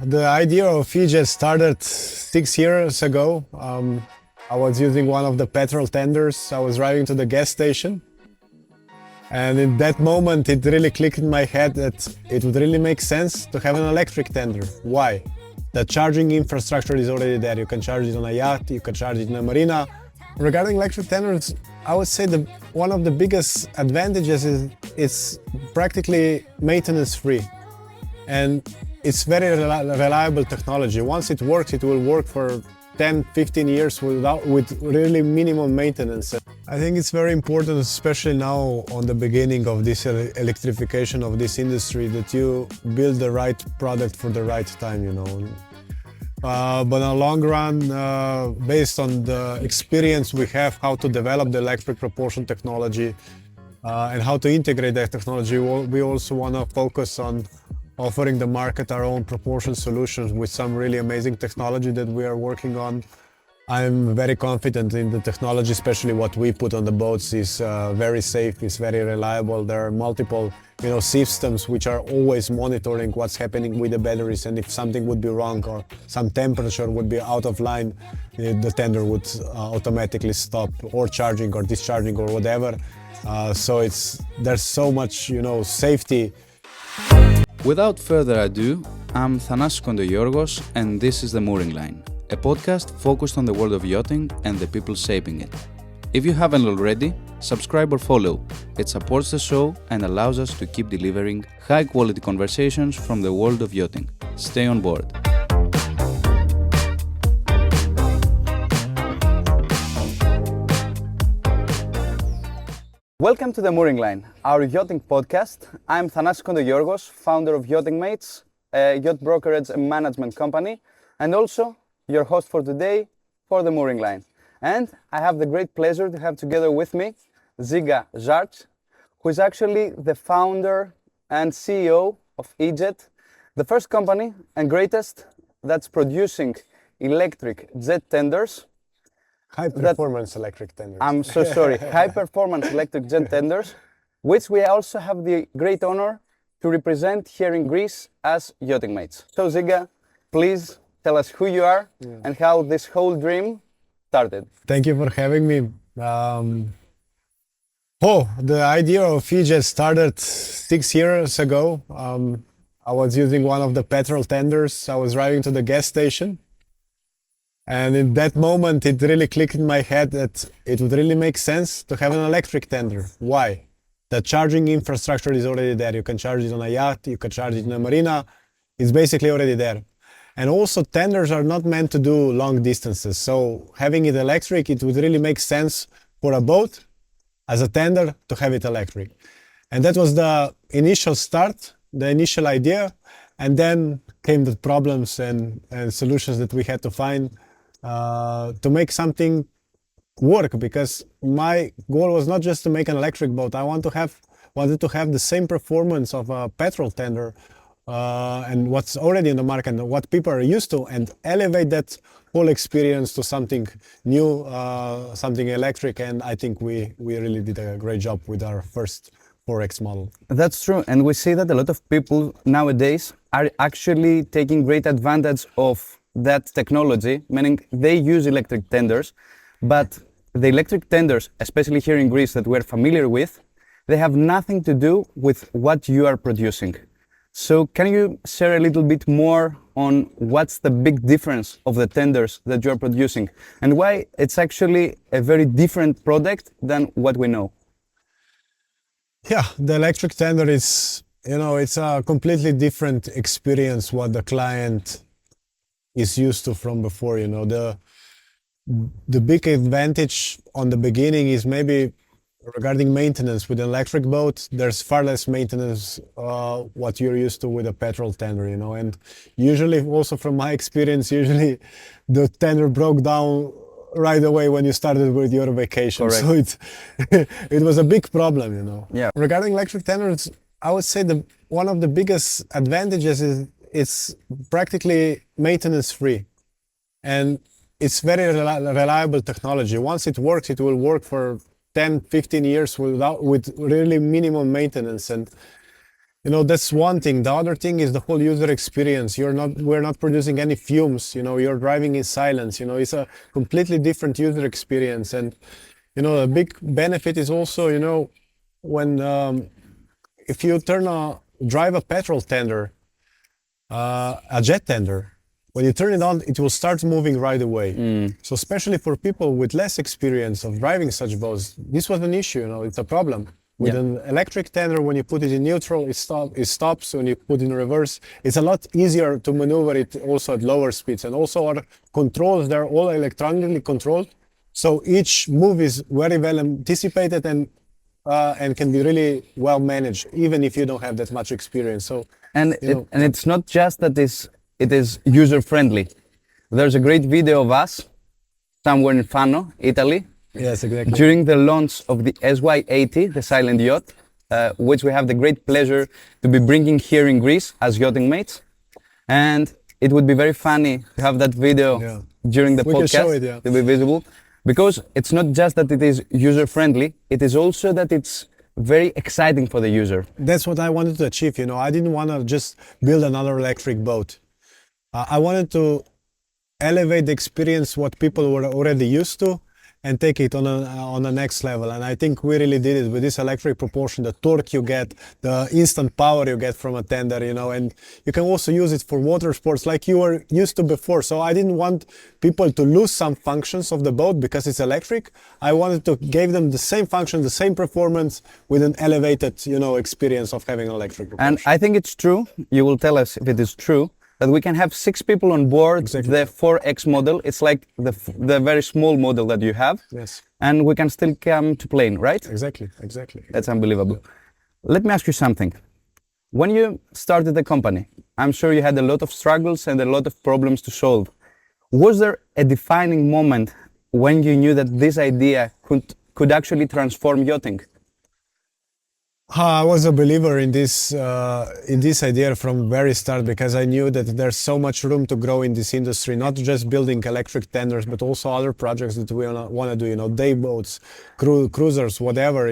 The idea of EJET started 6 years ago. I was using one of the petrol tenders. I was driving to the gas station. And in that moment, it really clicked in my head that it would really make sense to have an electric tender. Why? The charging infrastructure is already there. You can charge it on a yacht, you can charge it in a marina. Regarding electric tenders, I would say one of the biggest advantages is it's practically maintenance free. And it's very reliable technology. Once it works, it will work for 10, 15 years with really minimum maintenance. I think it's very important, especially now on the beginning of this electrification of this industry, that you build the right product for the right time, But in the long run, based on the experience we have how to develop the electric propulsion technology and how to integrate that technology, we also want to focus on offering the market our own propulsion solutions with some really amazing technology that we are working on. I'm very confident in the technology, especially what we put on the boats is very safe, it's very reliable. There are multiple systems which are always monitoring what's happening with the batteries, and if something would be wrong or some temperature would be out of line, the tender would automatically stop or charging or discharging or whatever. So there's so much safety. Without further ado, I'm Thanasis Kontogeorgos and this is The Mooring Line, a podcast focused on the world of yachting and the people shaping it. If you haven't already, subscribe or follow. It supports the show and allows us to keep delivering high-quality conversations from the world of yachting. Stay on board. Welcome to The Mooring Line, our yachting podcast. I'm Thanasis Kontogeorgos, founder of Yachting Mates, a yacht brokerage and management company, and also your host for today for The Mooring Line. And I have the great pleasure to have together with me Žiga Jarc, who is actually the founder and CEO of EJET, the first company and greatest that's producing electric jet tenders. High-performance electric tenders. I'm so sorry, high-performance electric jet tenders, which we also have the great honor to represent here in Greece as Yachting Mates. So Žiga, please tell us who you are and how this whole dream started. Thank you for having me. The idea of EJET started 6 years ago. I was using one of the petrol tenders. I was driving to the gas station. And in that moment, it really clicked in my head that it would really make sense to have an electric tender. Why? The charging infrastructure is already there. You can charge it on a yacht, you can charge it in a marina. It's basically already there. And also tenders are not meant to do long distances. So having it electric, it would really make sense for a boat as a tender to have it electric. And that was the initial start, the initial idea. And then came the problems and solutions that we had to find to make something work, because my goal was not just to make an electric boat. I wanted to have the same performance of a petrol tender and what's already in the market and what people are used to, and elevate that whole experience to something new, something electric. And I think we really did a great job with our first 4X model. That's true, and we see that a lot of people nowadays are actually taking great advantage of that technology, meaning they use electric tenders, but the electric tenders, especially here in Greece that we're familiar with, they have nothing to do with what you are producing. So can you share a little bit more on what's the big difference of the tenders that you're producing and why it's actually a very different product than what we know? Yeah, the electric tender is, it's a completely different experience what the client is used to from before. The big advantage on the beginning is maybe regarding maintenance. With an electric boat, there's far less maintenance what you're used to with a petrol tender, and usually, also from my experience, usually the tender broke down right away when you started with your vacation. Correct. So it was a big problem, Yeah. Regarding electric tenders, I would say one of the biggest advantages is it's practically maintenance free. And it's very reliable technology. Once it works, it will work for 10, 15 years with really minimum maintenance. And that's one thing. The other thing is the whole user experience. We're not producing any fumes. You're driving in silence. It's a completely different user experience. And a big benefit is also, when if you drive a petrol tender, a jet tender, when you turn it on, it will start moving right away. So especially for people with less experience of driving such boats, this was an issue. It's a problem. With an electric tender, when you put it in neutral, it stops. When you put it in reverse, it's a lot easier to maneuver it also at lower speeds. And also our controls, they're all electronically controlled. So each move is very well anticipated and can be really well managed, even if you don't have that much experience. So and it's not just that it is user friendly. There's a great video of us somewhere in Fano, Italy. Yes, exactly. During the launch of the SY80, the silent yacht, which we have the great pleasure to be bringing here in Greece as yachting mates. And it would be very funny to have that video during the podcast to be visible, because it's not just that it is user friendly, it is also that it's very exciting for the user. That's what I wanted to achieve. I didn't want to just build another electric boat. I wanted to elevate the experience what people were already used to, and take it on the next level. And I think we really did it with this electric propulsion, the torque you get, the instant power you get from a tender, and you can also use it for water sports like you were used to before. So I didn't want people to lose some functions of the boat because it's electric. I wanted to give them the same function, the same performance with an elevated, experience of having an electric propulsion. And I think it's true, you will tell us if it is true, that we can have 6 people on board the 4X model. It's like the very small model that you have. Yes. And we can still come to plane, right? Exactly. That's unbelievable. Let me ask you something. When you started the company, I'm sure you had a lot of struggles and a lot of problems to solve. Was there a defining moment when you knew that this idea could actually transform yachting? I was a believer in this idea from very start, because I knew that there's so much room to grow in this industry, not just building electric tenders, but also other projects that we want to do, day boats, cruisers, whatever.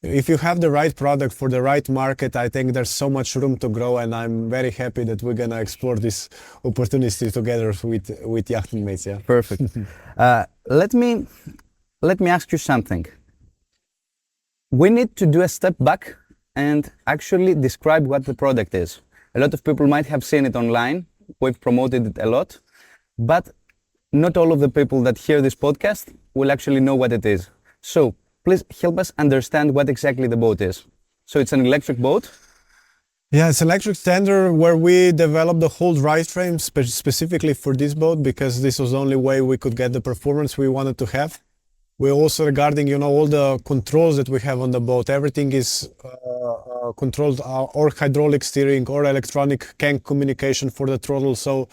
If you have the right product for the right market, I think there's so much room to grow, and I'm very happy that we're gonna explore this opportunity together with Yachting mates. Yeah. Perfect. Let me ask you something. We need to do a step back and actually describe what the product is. A lot of people might have seen it online, we've promoted it a lot, but not all of the people that hear this podcast will actually know what it is. So please help us understand what exactly the boat is. So it's an electric boat? Yeah, it's an electric tender where we developed the whole drivetrain specifically for this boat, because this was the only way we could get the performance we wanted to have. We're also regarding, all the controls that we have on the boat. Everything is controlled, or hydraulic steering or electronic CAN communication for the throttle. So,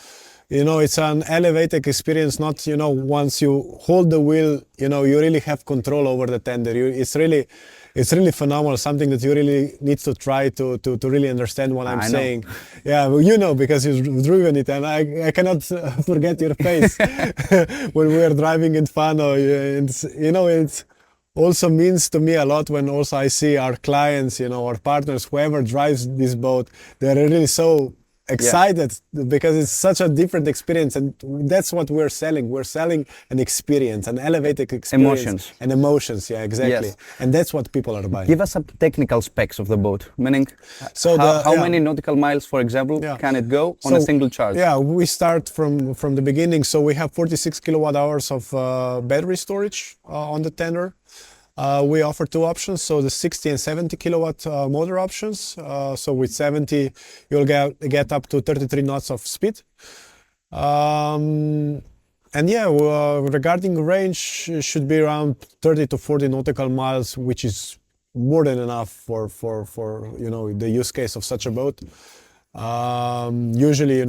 it's an elevated experience. Not, once you hold the wheel, you really have control over the tender. It's really phenomenal. Something that you really need to try to really understand what I'm saying. Yeah, well, because you've driven it, and I cannot forget your face when we were driving in Fano. It also means to me a lot when also I see our clients, our partners, whoever drives this boat, they're really so excited because it's such a different experience, and that's what we're selling. We're selling an experience, an elevated experience. Emotions, yeah, exactly. Yes. And that's what people are buying. Give us some technical specs of the boat, meaning how many nautical miles, for example, can it go on a single charge? Yeah, we start from the beginning. So we have 46 kilowatt hours of battery storage on the tender. We offer 2 options, so the 60 and 70 kilowatt motor options. So with 70, you'll get up to 33 knots of speed. And regarding range, it should be around 30 to 40 nautical miles, which is more than enough for the use case of such a boat. Usually,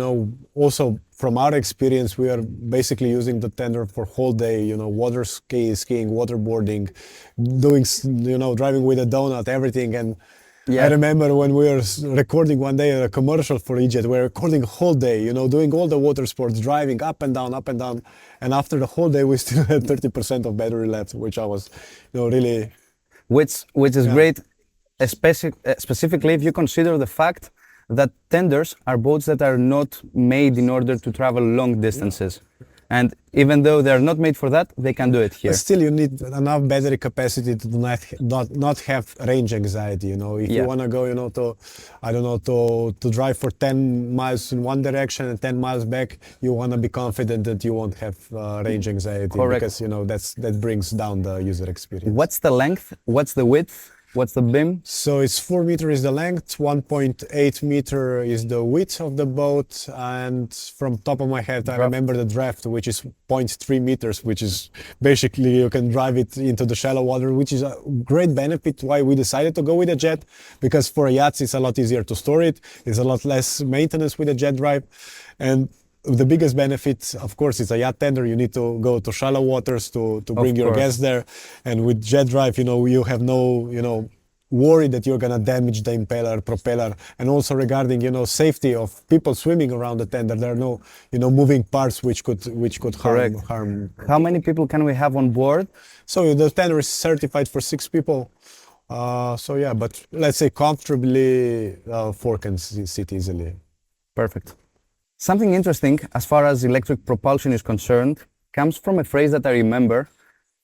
also from our experience, we are basically using the tender for whole day, water skiing, waterboarding, doing, driving with a donut, everything. And I remember when we were recording one day a commercial for EJET, we were recording a whole day, doing all the water sports, driving up and down. And after the whole day, we still had 30% of battery left, which I was, really... Which is great. specifically if you consider the fact that tenders are boats that are not made in order to travel long distances. And even though they're not made for that, they can do it here. But still, you need enough battery capacity to not have range anxiety. You know, if you want to go, you know, to drive for 10 miles in one direction and 10 miles back, you want to be confident that you won't have range anxiety. Correct. Because you know that brings down the user experience. What's the length? What's the width? What's the beam? So it's 4 meters is the length, 1.8 meter is the width of the boat, and from top of my head I remember the draft, which is 0.3 meters, which is basically you can drive it into the shallow water, which is a great benefit why we decided to go with a jet, because for yachts it's a lot easier to store it, it's a lot less maintenance with a jet drive, and the biggest benefit, of course, is a yacht tender. You need to go to shallow waters to bring your guests there. And with jet drive, you know, you have no, you know, worry that you're gonna damage the impeller, propeller, and also regarding, you know, safety of people swimming around the tender. There are no, you know, moving parts which could harm. How many people can we have on board? So the tender is certified for 6 people. So yeah, but let's say comfortably 4 can sit easily. Perfect. Something interesting as far as electric propulsion is concerned comes from a phrase that I remember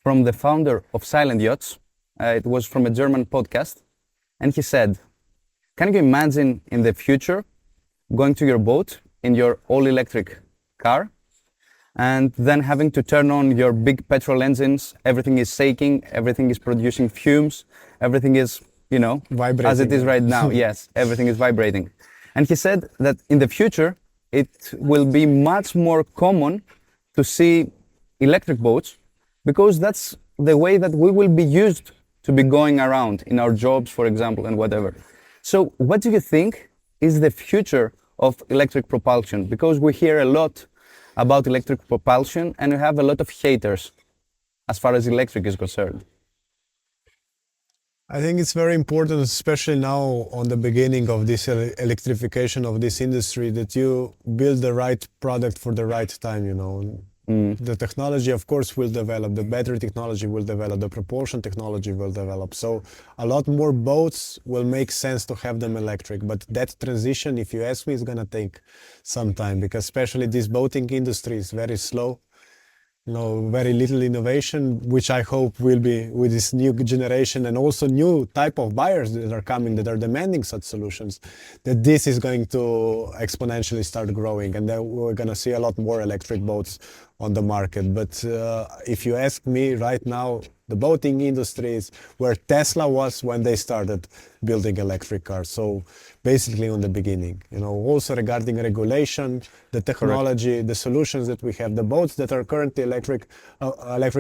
from the founder of Silent Yachts. It was from a German podcast. And he said, can you imagine in the future going to your boat in your all-electric car and then having to turn on your big petrol engines, everything is shaking, everything is producing fumes, everything is, you know, vibrating. As it is right now. Yes, everything is vibrating. And he said that in the future, it will be much more common to see electric boats because that's the way that we will be used to be going around in our jobs, for example, and whatever. So what do you think is the future of electric propulsion? Because we hear a lot about electric propulsion and we have a lot of haters as far as electric is concerned. I think it's very important, especially now on the beginning of this electrification of this industry, that you build the right product for the right time, you know. The technology, of course, will develop, the battery technology will develop, the propulsion technology will develop. So a lot more boats will make sense to have them electric. But that transition, if you ask me, is going to take some time, because especially this boating industry is very slow. You know, very little innovation, which I hope will be with this new generation and also new type of buyers that are coming, that are demanding such solutions, that this is going to exponentially start growing, and then we're going to see a lot more electric boats on the market. But if you ask me right now, the boating industry is where Tesla was when they started building electric cars. So basically on the beginning, you know, also regarding regulation, the technology, the solutions that we have, the boats that are currently electric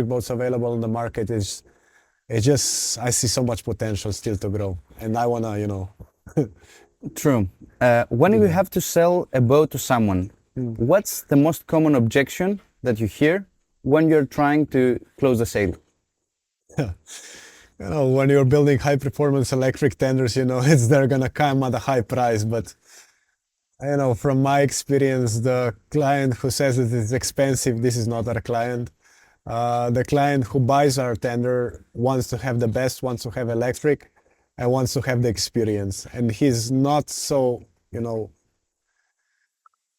boats available on the market I see so much potential still to grow. And I want to, you know. True. When you have to sell a boat to someone, what's the most common objection that you hear when you're trying to close the sale? You know, when you're building high-performance electric tenders, you know, they're gonna come at a high price. But you know, from my experience, the client who says it is expensive, this is not our client. The client who buys our tender wants to have the best, wants to have electric, and wants to have the experience. And he's not so, you know.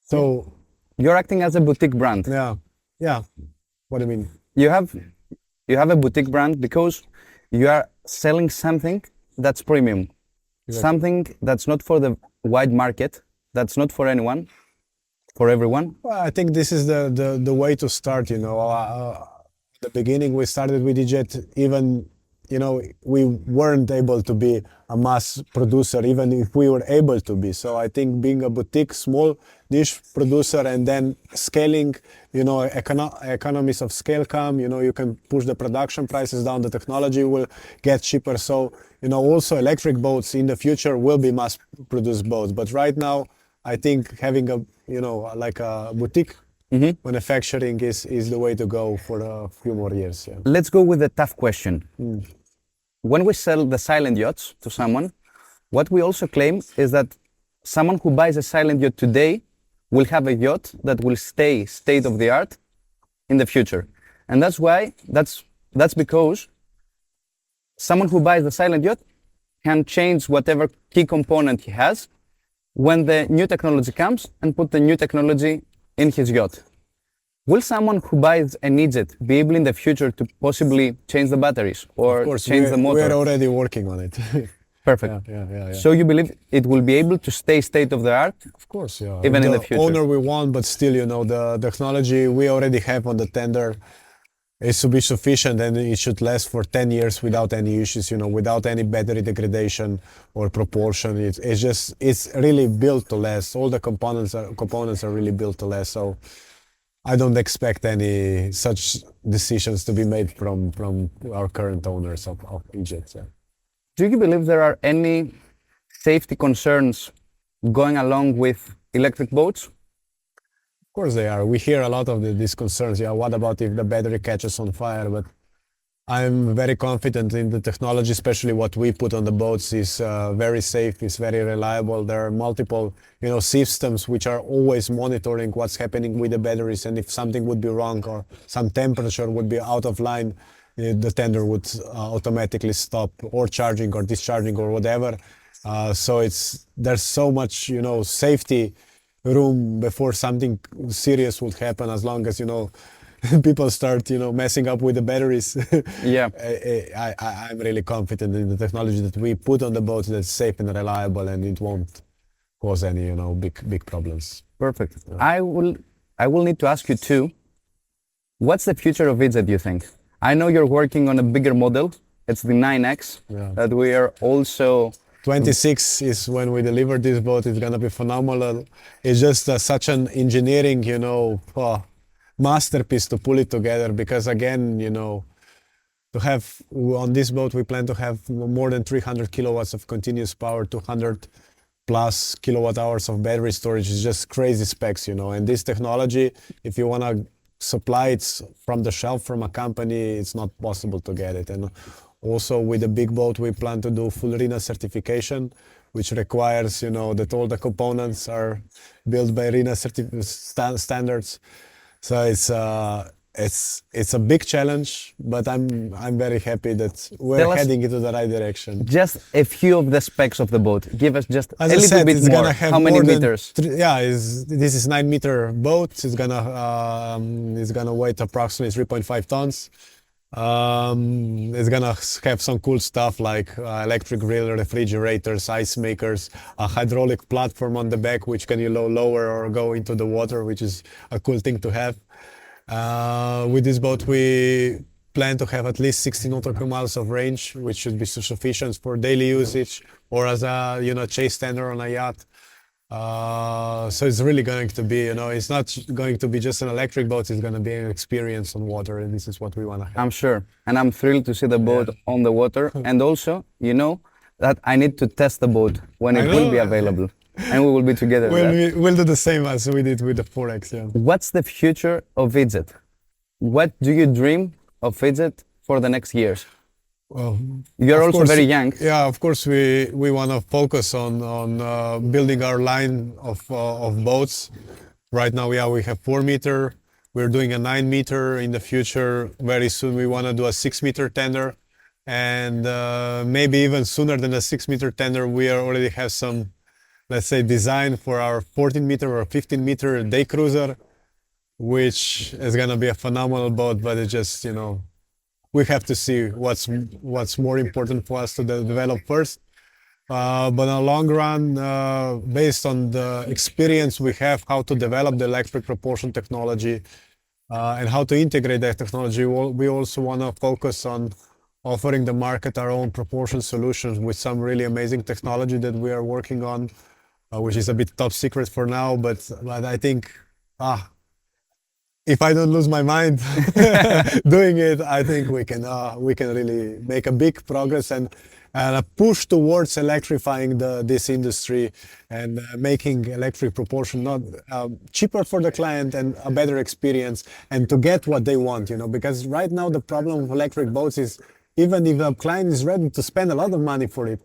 So you're acting as a boutique brand. Yeah. What do you mean? You have a boutique brand because you are selling something that's premium, something that's not for the wide market, that's not for anyone, for everyone. Well, I think this is the way to start, you know. At the beginning, we started with EJET, even, you know, we weren't able to be a mass producer, even if we were able to be. So I think being a boutique, small niche producer and then scaling, you know, economies of scale come, you know, you can push the production prices down, the technology will get cheaper. So, you know, also electric boats in the future will be mass produced boats. But right now, I think having a, you know, like a boutique manufacturing is the way to go for a few more years. Yeah. Let's go with a tough question. When we sell the Silent Yachts to someone, what we also claim is that someone who buys a Silent Yacht today will have a yacht that will stay state-of-the-art in the future. And that's why, that's because someone who buys the Silent Yacht, can change whatever key component he has when the new technology comes and put the new technology in his yacht. Will someone who buys an EJET be able in the future to possibly change the batteries or Of course, change the motor? we're already working on it. Perfect. Yeah. So you believe it will be able to stay state of the art? Of course, yeah. Even in the future. Owner we want, but still, the technology we already have on the tender is to be sufficient, and it should last for 10 years without any issues, without any battery degradation or propulsion. It's really built to last. All the components are really built to last. So I don't expect any such decisions to be made from our current owners of EJET. Yeah. Do you believe there are any safety concerns going along with electric boats? Of course they are. We hear a lot of these concerns. Yeah, what about if the battery catches on fire? But I'm very confident in the technology, especially what we put on the boats is very safe, it's very reliable. There are multiple, systems which are always monitoring what's happening with the batteries, and if something would be wrong or some temperature would be out of line, the tender would automatically stop or charging or discharging or whatever. So there's so much, safety room before something serious would happen, as long as, people start, messing up with the batteries. Yeah. I'm really confident in the technology that we put on the boat that's safe and reliable, and it won't cause any, big problems. Perfect. Yeah. I will need to ask you too, what's the future of EJET, do you think? I know you're working on a bigger model. It's the 9X that we are also... 26 is when we deliver this boat. It's gonna be phenomenal. It's just such an engineering, masterpiece to pull it together, because again, to have on this boat we plan to have more than 300 kilowatts of continuous power, 200 plus kilowatt hours of battery storage. Is just crazy specs, and this technology, if you want to supply it from the shelf from a company, it's not possible to get it. And also with the big boat we plan to do full RINA certification, which requires that all the components are built by RINA standards. So it's a big challenge, but I'm very happy that we're heading into the right direction. Just a few of the specs of the boat. Give us just As a little bit more. How many meters? This is 9-meter boat. It's gonna weight approximately 3.5 tons. It's gonna have some cool stuff like electric grill, refrigerators, ice makers, a hydraulic platform on the back which can lower or go into the water, which is a cool thing to have. With this boat we plan to have at least 60 nautical miles of range, which should be sufficient for daily usage or as a chase tender on a yacht. So it's really going to be, it's not going to be just an electric boat, it's going to be an experience on water, and this is what we want to have. I'm sure. And I'm thrilled to see the boat on the water. And also, that I need to test the boat when it will be available. And we will be together. We'll do the same as we did with the 4X. Yeah. What's the future of EJET? What do you dream of EJET for the next years? Well, you're also very young. Yeah, of course we want to focus on building our line of boats. Right now, we have 4-meter. We're doing a 9-meter. In the future, very soon we want to do a 6-meter tender, and maybe even sooner than a 6-meter tender, we already have some, let's say, design for our 14-meter or 15-meter day cruiser, which is gonna be a phenomenal boat. But it's just we have to see what's more important for us to develop first. But in the long run, based on the experience we have, how to develop the electric propulsion technology and how to integrate that technology, we also want to focus on offering the market our own propulsion solutions with some really amazing technology that we are working on, which is a bit top secret for now. But I think, if I don't lose my mind doing it, I think we can really make a big progress and a push towards electrifying this industry and making electric propulsion not cheaper for the client and a better experience, and to get what they want, because right now the problem with electric boats is, even if the client is ready to spend a lot of money for it,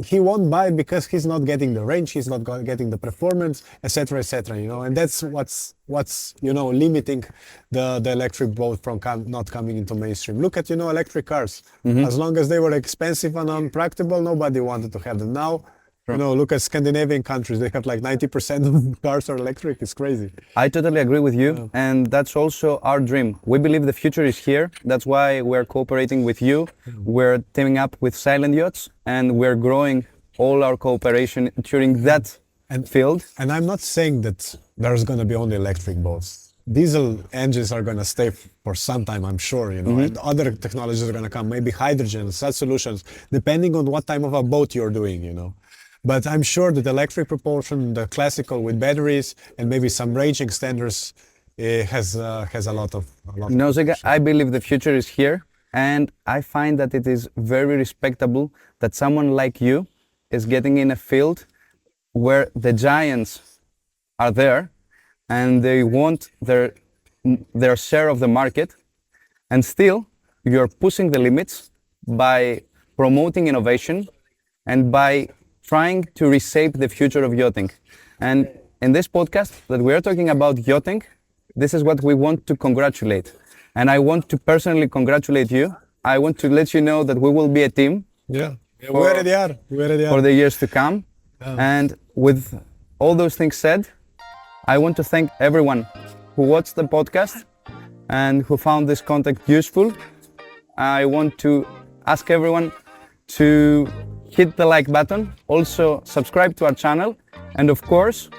he won't buy it because he's not getting the range, he's not getting the performance, etc., etc. You know, and that's what's you know limiting the electric boat from not coming into mainstream. Look at electric cars. As long as they were expensive and unpractical, nobody wanted to have them. Now, look at Scandinavian countries. They have like 90% of cars are electric. It's crazy. I totally agree with you, and that's also our dream. We believe the future is here. That's why we're cooperating with you. We're teaming up with Silent Yachts, and we're growing all our cooperation during that field. And I'm not saying that there's going to be only electric boats. Diesel engines are going to stay for some time, I'm sure, and other technologies are going to come, maybe hydrogen, such solutions, depending on what type of a boat you're doing, But I'm sure that electric propulsion, the classical with batteries and maybe some range extenders, has a lot of. No, Žiga, I believe the future is here, and I find that it is very respectable that someone like you is getting in a field where the giants are there, and they want their share of the market, and still you're pushing the limits by promoting innovation and by trying to reshape the future of yachting. And in this podcast that we are talking about yachting, this is what we want to congratulate. And I want to personally congratulate you. I want to let you know that we will be a team. Yeah, we already are. For the years to come. And with all those things said, I want to thank everyone who watched the podcast and who found this content useful. I want to ask everyone to hit the like button, also subscribe to our channel, and of course,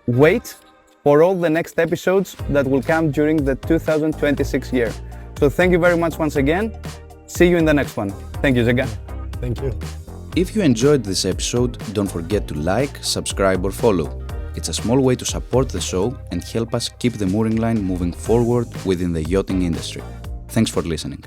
wait for all the next episodes that will come during the 2026 year. So thank you very much once again. See you in the next one. Thank you, Žiga. Thank you. If you enjoyed this episode, don't forget to like, subscribe or follow. It's a small way to support the show and help us keep the mooring line moving forward within the yachting industry. Thanks for listening.